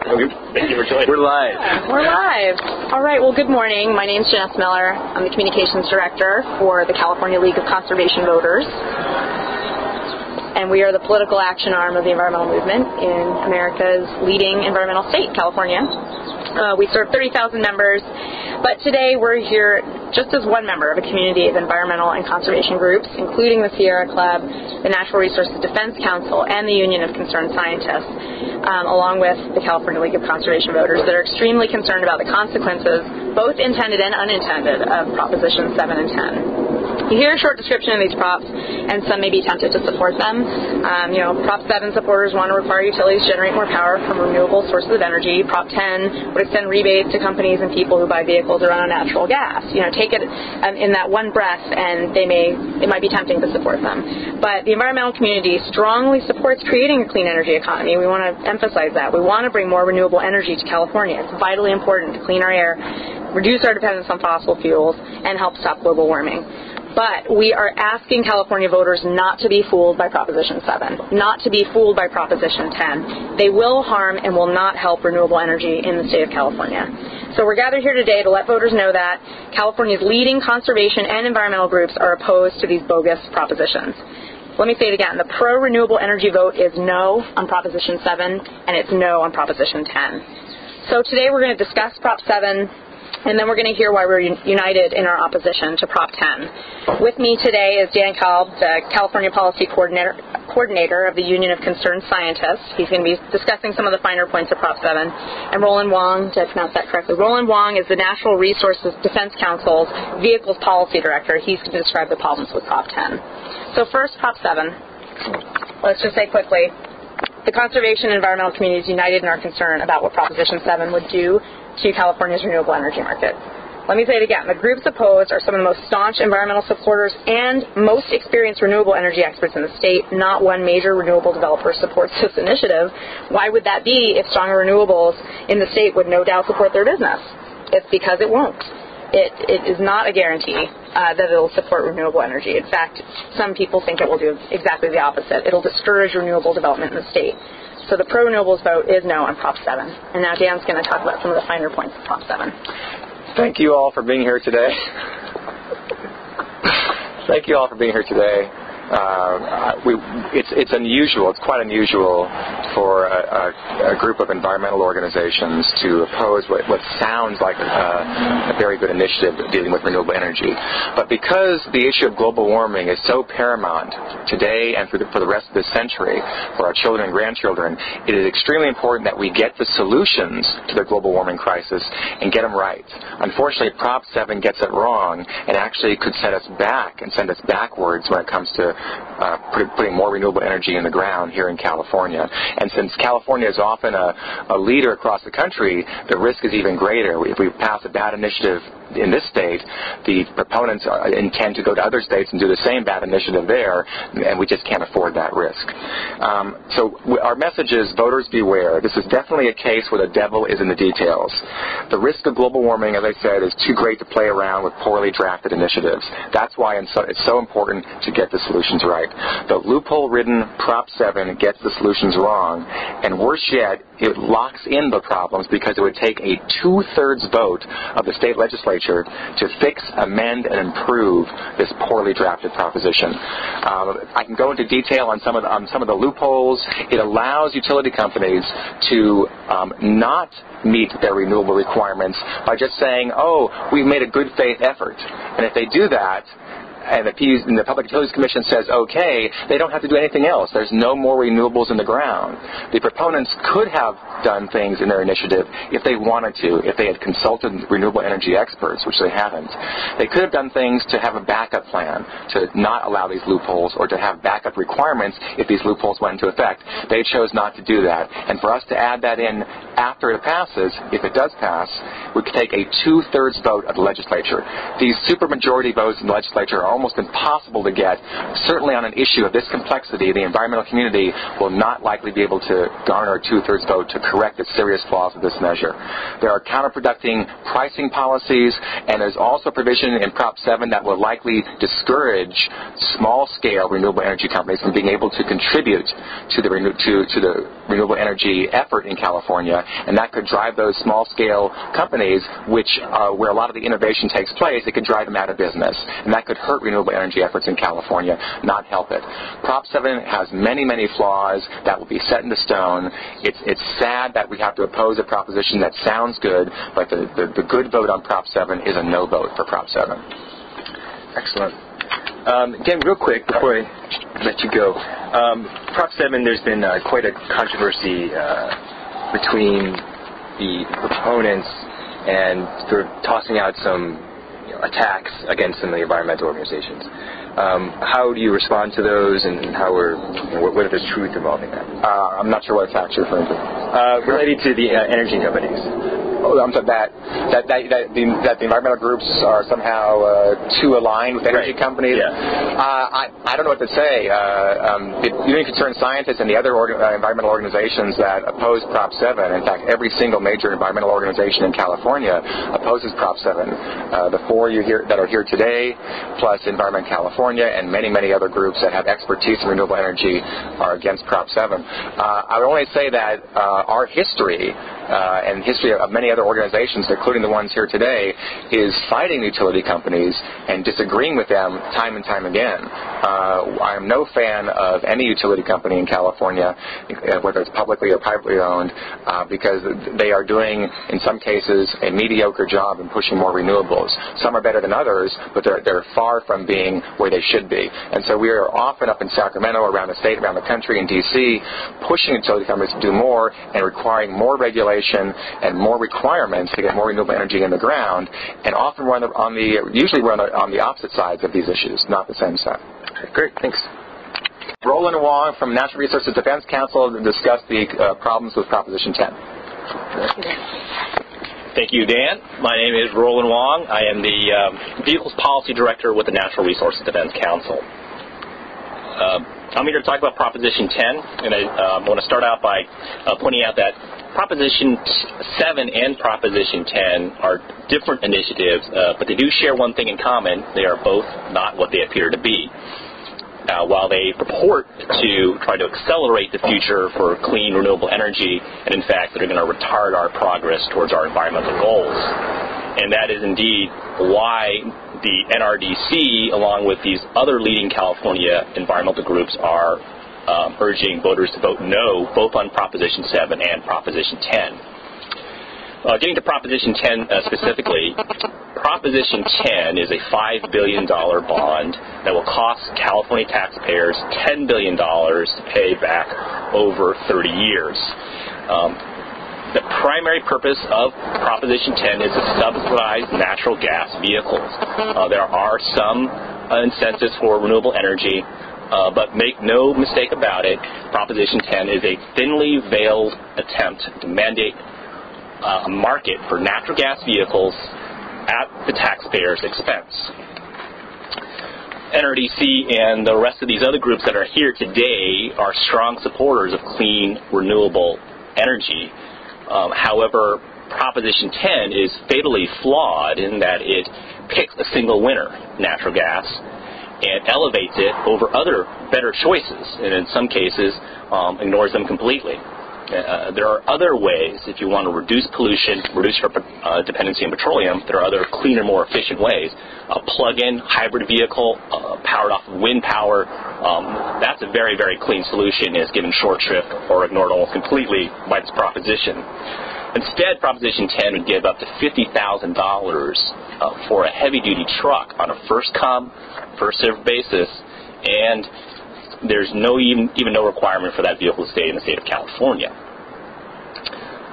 Thank you for joining. We're live. Yeah, we're live. All right, well, good morning. My name's Janice Miller. I'm the Communications Director for the California League of Conservation Voters. And we are the political action arm of the environmental movement in America's leading environmental state, California. We serve 30,000 members, but today we're here just as one member of a community of environmental and conservation groups, including the Sierra Club, the Natural Resources Defense Council, and the Union of Concerned Scientists, along with the California League of Conservation Voters that are extremely concerned about the consequences, both intended and unintended, of Propositions 7 and 10. You hear a short description of these props, and some may be tempted to support them. Prop 7 supporters want to require utilities to generate more power from renewable sources of energy. Prop 10 would extend rebates to companies and people who buy vehicles that run on natural gas. Take it in that one breath, and it might be tempting to support them. But the environmental community strongly supports creating a clean energy economy. We want to emphasize that. We want to bring more renewable energy to California. It's vitally important to clean our air, reduce our dependence on fossil fuels, and help stop global warming. But we are asking California voters not to be fooled by Proposition 7, not to be fooled by Proposition 10. They will harm and will not help renewable energy in the state of California. So we're gathered here today to let voters know that California's leading conservation and environmental groups are opposed to these bogus propositions. Let me say it again. The pro-renewable energy vote is no on Proposition 7, and it's no on Proposition 10. So today we're going to discuss Prop 7, and then we're going to hear why we're united in our opposition to Prop 10. With me today is Dan Kalb, the California Policy Coordinator of the Union of Concerned Scientists. He's going to be discussing some of the finer points of Prop 7. And Roland Wong, did I pronounce that correctly? Roland Wong is the Natural Resources Defense Council's Vehicles Policy Director. He's going to describe the problems with Prop 10. So first, Prop 7. Let's just say quickly, the conservation and environmental community is united in our concern about what Proposition 7 would do to California's renewable energy market. Let me say it again. The groups opposed are some of the most staunch environmental supporters and most experienced renewable energy experts in the state. Not one major renewable developer supports this initiative. Why would that be if stronger renewables in the state would no doubt support their business? It's because it won't. It is not a guarantee that it will support renewable energy. In fact, some people think it will do exactly the opposite. It will discourage renewable development in the state. So the pro-renewables vote is no on Prop 7. And now Dan's going to talk about some of the finer points of Prop 7. Thank you all for being here today. Thank you all for being here today. It's unusual. It's quite unusual for a group of environmental organizations to oppose what sounds like a very good initiative dealing with renewable energy. But because the issue of global warming is so paramount today and for the rest of this century, for our children and grandchildren, it is extremely important that we get the solutions to the global warming crisis and get them right. Unfortunately, Prop 7 gets it wrong and actually could set us back and send us backwards when it comes to putting more renewable energy in the ground here in California. And since California is often a leader across the country, the risk is even greater. If we pass a bad initiative in this state, the proponents intend to go to other states and do the same bad initiative there, and we just can't afford that risk. So our message is, voters beware. This is definitely a case where the devil is in the details. The risk of global warming, as I said, is too great to play around with poorly drafted initiatives. That's why it's so important to get the solutions right. The loophole-ridden Prop 7 gets the solutions wrong, and worse yet, it locks in the problems because it would take a 2/3 vote of the state legislature to fix, amend, and improve this poorly drafted proposition. I can go into detail on some of the loopholes. It allows utility companies to not meet their renewable requirements by just saying, oh, we've made a good faith effort. And if they do that, and the Public Utilities Commission says, okay, they don't have to do anything else. There's no more renewables in the ground. The proponents could have done things in their initiative if they wanted to, if they had consulted renewable energy experts, which they haven't. They could have done things to have a backup plan, to not allow these loopholes, or to have backup requirements if these loopholes went into effect. They chose not to do that. And for us to add that in after it passes, if it does pass, we could take a 2/3 vote of the legislature. These supermajority votes in the legislature are almost impossible to get. Certainly on an issue of this complexity, the environmental community will not likely be able to garner a 2/3 vote to correct the serious flaws of this measure. There are counterproductive pricing policies, and there's also provision in Prop 7 that will likely discourage small-scale renewable energy companies from being able to contribute to the renewable energy effort in California and that could drive those small-scale companies, where a lot of the innovation takes place. It could drive them out of business, and that could hurt renewable energy efforts in California, not help it. Prop 7 has many, many flaws that will be set into stone. It's sad that we have to oppose a proposition that sounds good, but the good vote on Prop 7 is a no vote for Prop 7. Excellent. Again, real quick before I let you go, Prop 7, there's been quite a controversy between the proponents and sort of tossing out some attacks against some of the environmental organizations. How do you respond to those, and what is the truth involving that? I'm not sure what attacks you're referring to. Related to the energy companies. That the environmental groups are somehow too aligned with energy companies. Yeah. I don't know what to say. The Union of Concerned Scientists and the other environmental organizations that oppose Prop 7, in fact, every single major environmental organization in California opposes Prop 7. The four that are here today, plus Environment California and many, many other groups that have expertise in renewable energy are against Prop 7. I would only say that our history and history of many other organizations, including the ones here today, is fighting utility companies and disagreeing with them time and time again. I am no fan of any utility company in California, whether it's publicly or privately owned, because they are doing, in some cases, a mediocre job in pushing more renewables. Some are better than others, but they're far from being where they should be. And so we are often up in Sacramento, around the state, around the country, in D.C., pushing utility companies to do more and requiring more regulation and more requirements to get more renewable energy in the ground, and often usually we're on the opposite sides of these issues, not the same side. Okay, great, thanks. Roland Wong from Natural Resources Defense Council to discuss the problems with Proposition 10. Thank you, Dan. My name is Roland Wong. I am the Vehicles Policy Director with the Natural Resources Defense Council. I'm here to talk about Proposition 10, and I want to start out by pointing out that Proposition 7 and Proposition 10 are different initiatives, but they do share one thing in common. They are both not what they appear to be. While they purport to try to accelerate the future for clean, renewable energy, and in fact, they're going to retard our progress towards our environmental goals. And that is indeed why the NRDC, along with these other leading California environmental groups, are urging voters to vote no, both on Proposition 7 and Proposition 10. Getting to Proposition 10 specifically, Proposition 10 is a $5 billion bond that will cost California taxpayers $10 billion to pay back over 30 years. The primary purpose of Proposition 10 is to subsidize natural gas vehicles. There are some incentives for renewable energy, but make no mistake about it, Proposition 10 is a thinly veiled attempt to mandate a market for natural gas vehicles at the taxpayer's expense. NRDC and the rest of these other groups that are here today are strong supporters of clean, renewable energy. However, Proposition 10 is fatally flawed in that it picks a single winner, natural gas, and elevates it over other better choices, and in some cases ignores them completely. There are other ways, if you want to reduce pollution, reduce our dependency on petroleum, there are other cleaner, more efficient ways. A plug-in hybrid vehicle powered off of wind power, that's a very, very clean solution, is given short shrift or ignored almost completely by this proposition. Instead, Proposition 10 would give up to $50,000 for a heavy-duty truck on a first-come, first-served basis, and there's even no requirement for that vehicle to stay in the state of California.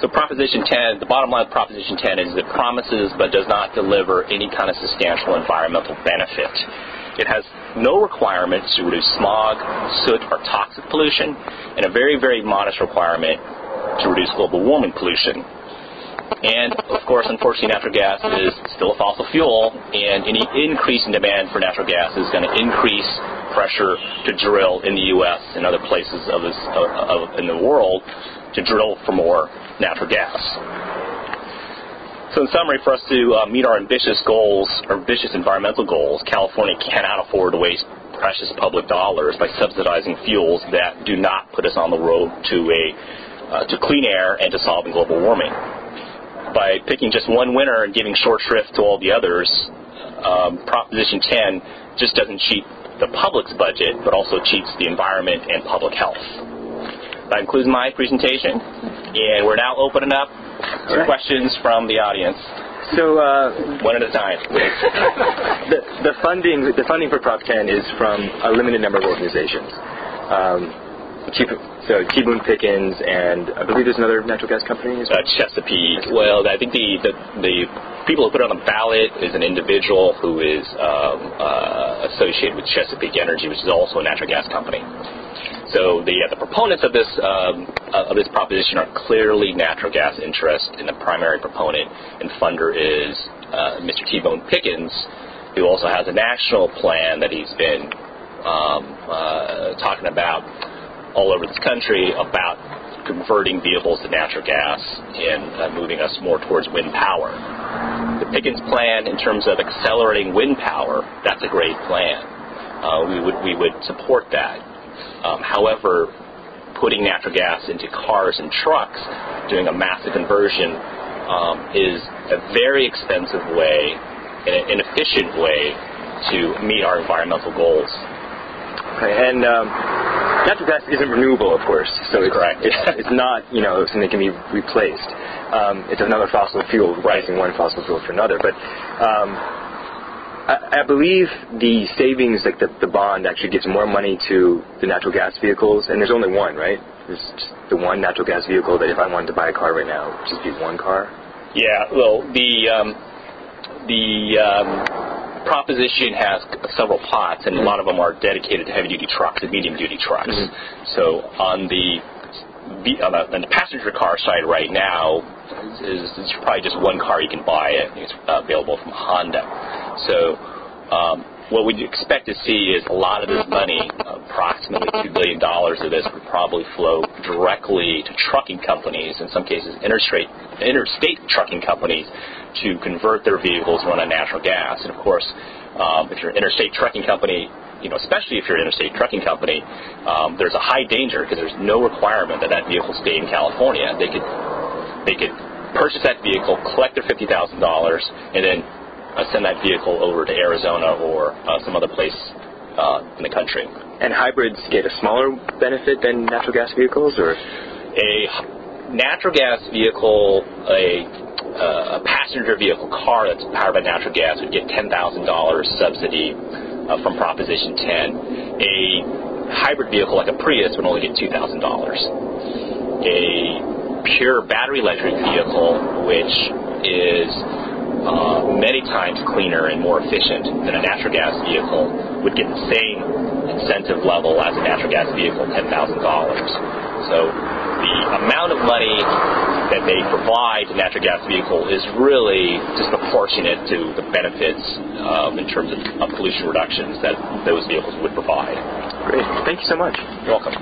So Proposition 10, the bottom line of Proposition 10 is it promises but does not deliver any kind of substantial environmental benefit. It has no requirements to reduce smog, soot, or toxic pollution, and a very, very modest requirement to reduce global warming pollution. And, of course, unfortunately, natural gas is still a fossil fuel, and any increase in demand for natural gas is going to increase pressure to drill in the U.S. and other places in the world to drill for more natural gas. So in summary, for us to meet our ambitious goals, our ambitious environmental goals, California cannot afford to waste precious public dollars by subsidizing fuels that do not put us on the road to a to clean air and to solving global warming. By picking just one winner and giving short shrift to all the others, Proposition 10 just doesn't cheat the public's budget, but also cheats the environment and public health. That concludes my presentation, and we're now opening up to questions from the audience. So one at a time. the funding for Prop 10 is from a limited number of organizations. T. Boone Pickens, and I believe there's another natural gas company. Chesapeake. Well, I think the people who put it on the ballot is an individual who is associated with Chesapeake Energy, which is also a natural gas company. So the proponents of this proposition are clearly natural gas interests, and the primary proponent and funder is Mr. T. Boone Pickens, who also has a national plan that he's been talking about all over this country about converting vehicles to natural gas and moving us more towards wind power. The Pickens plan, in terms of accelerating wind power, that's a great plan. We would support that. However, putting natural gas into cars and trucks, doing a massive conversion, is a very expensive way, an inefficient way to meet our environmental goals. Okay, and natural gas isn't renewable, of course, so it's not something that can be replaced. It's another fossil fuel, replacing one fossil fuel for another. But I believe the savings, like the bond, actually gives more money to the natural gas vehicles, and there's only one, right? There's just the one natural gas vehicle that if I wanted to buy a car right now, it would just be one car. Yeah, well, the proposition has several pots, and a lot of them are dedicated to heavy-duty trucks and medium-duty trucks. Mm-hmm. So on the passenger car side right now, is probably just one car you can buy. It's available from Honda. So what we expect to see is a lot of this money, approximately $2 billion of this, would probably flow directly to trucking companies, in some cases interstate trucking companies, to convert their vehicles to run on natural gas. And of course, if you're an interstate trucking company, especially if you're an interstate trucking company, there's a high danger because there's no requirement that vehicle stay in California. They could purchase that vehicle, collect their $50,000, and then send that vehicle over to Arizona or some other place in the country. And hybrids get a smaller benefit than natural gas vehicles, or a natural gas vehicle, a passenger vehicle car that's powered by natural gas would get $10,000 subsidy from Proposition 10. A hybrid vehicle like a Prius would only get $2,000. A pure battery electric vehicle, which is many times cleaner and more efficient than a natural gas vehicle, would get the same incentive level as a natural gas vehicle, $10,000. So the amount of money that they provide to natural gas vehicle is really disproportionate to the benefits in terms of pollution reductions that those vehicles would provide. Great. Thank you so much. You're welcome.